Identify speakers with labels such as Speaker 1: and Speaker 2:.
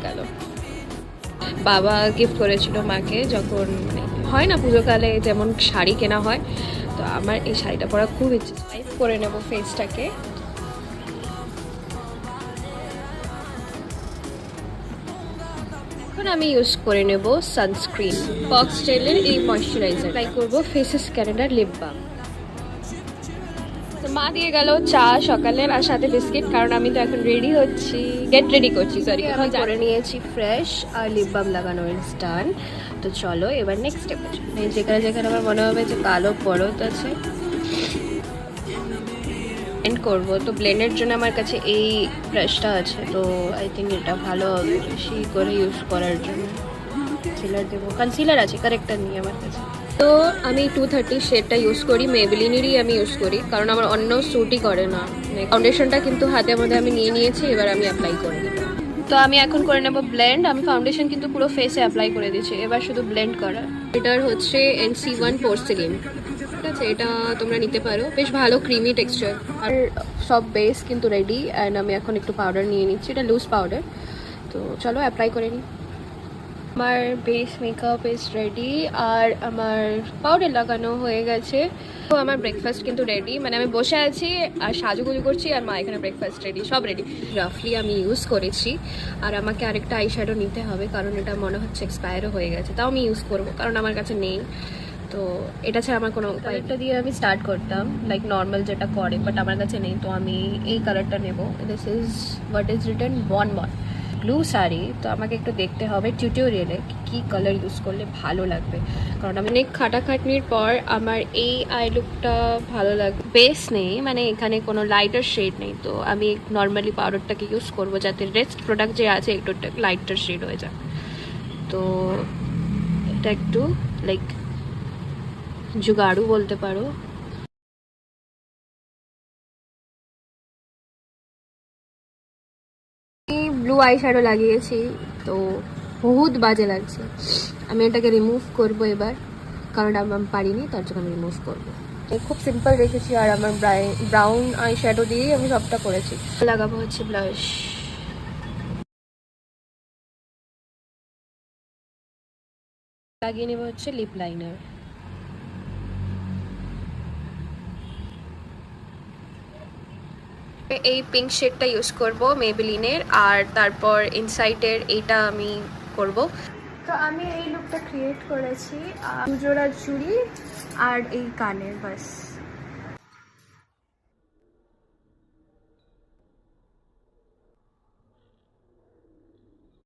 Speaker 1: গেল। বাবা গিফট করেছিল মাকে, যখন হয় না পুজোকালে যেমন শাড়ি কেনা হয়, তো আমার এই শাড়িটা পরা খুব ইচ্ছে। লাইভ করে নেব ফেসটাকে। এখন আমি ইউজ করে নেব সানস্ক্রিন, ফক্সটেলের এই ময়শ্চারাইজার। ট্রাই করবো ফেসেস ক্যানাডার লিপ বাম। তো মা দিয়ে গেল চা সকালের, আর সাথে বিস্কিট, কারণ আমি তো এখন রেডি হচ্ছি, গেট রেডি করছি। সরি, আমি করে নিয়েছি ফ্রেশ, আর লিপ বাম লাগানো ইনস্টান। তো চলো এবার নেক্সট স্টেপে। যেখানে যেখানে আমার মনে হবে যে কালো পরত আছে ব্লেন্ড করবো। তো ব্লেন্ডের জন্য আমার কাছে এই ব্রাশটা আছে, তো আই থিঙ্ক এটা ভালো হবে বেশি করে ইউজ করার জন্য। কনসিলার দেবো, কনসিলার আছে কারেক্টার নিয়ে আমার কাছে। তো আমি 230 শেডটা ইউজ করি, মেবেলিনেরই আমি ইউজ করি, কারণ আমার অন্য স্যুটই করে না। ফাউন্ডেশনটা কিন্তু হাতের মধ্যে আমি নিয়ে নিয়েছি, এবার আমি অ্যাপ্লাই করে দেবো। তো আমি এখন করে নেবো ব্লেন্ড। আমি ফাউন্ডেশন কিন্তু পুরো ফেসে অ্যাপ্লাই করে দিয়েছি, এবার শুধু ব্লেন্ড করা। এটার হচ্ছে NC1 পোর্সেলিন, ঠিক আছে, এটা তোমরা নিতে পারো, বেশ ভালো ক্রিমি টেক্সচার। আর সব বেস কিন্তু রেডি, অ্যান্ড আমি এখন একটু পাউডার নিয়ে নিচ্ছি, এটা লুজ পাউডার। তো চলো অ্যাপ্লাই করে নিই। আমার বেস মেকআপ ইজ রেডি, আর আমার পাউডার লাগানো হয়ে গেছে। তো আমার ব্রেকফাস্ট কিন্তু রেডি, মানে আমি বসে আছি আর সাজুগুজু করছি, আর মা এখানে ব্রেকফাস্ট রেডি, সব রেডি। রাফলি আমি ইউজ করেছি, আর আমাকে আরেকটা আইশ্যাডো নিতে হবে, কারণ এটা মনে হচ্ছে এক্সপায়ারও হয়ে গেছে, তাও আমি ইউজ করবো কারণ আমার কাছে নেই। তো এটা ছাড়া আমার কোনো উপায়। এটা দিয়ে আমি স্টার্ট করতাম লাইক নর্মাল যেটা করে, বাট আমার কাছে নেই, তো আমি এই কালারটা নেব। This is what is written বন ব্লু শাড়ি। তো আমাকে একটু দেখতে হবে টিউটোরিয়ালে কি কালার ইউজ করলে ভালো লাগবে, কারণ আমি অনেক খাটাখাটনির পর আমার এই আই লুকটা ভালো লাগবে। বেস নেই, মানে এখানে কোনো লাইটার শেড নেই, তো আমি নর্মালি পাউডারটাকে ইউজ করবো যাতে রেস্ট প্রোডাক্ট যে আছে একটু লাইটার শেড হয়ে যায়। তো এটা একটু লাইক জুগাড়ু বলতে পারো। ব্লু আই শ্যাডো লাগিয়েছি, তো বহুত বাজে লাগছে। আমি এটাকে রিমুভ করব এবার, কারণ আমি পারিনি, তার জন্য আমি রিমুভ করবো। খুব সিম্পল রেখেছি, আর আমার ব্রাউন আই শ্যাডো দিয়েই আমি সবটা করেছি। লাগাবো হচ্ছে ব্লাশ, লাগিয়ে নেবো হচ্ছে লিপ লাইনার। এই পিঙ্ক শেডটা ইউজ করব মেবেলিনের, আর তারপর ইনসাইটের এইটা আমি করব। তো আমি এই লুকটা ক্রিয়েট করেছি, দুজোড়া চুড়ি আর এই কানের, বাস।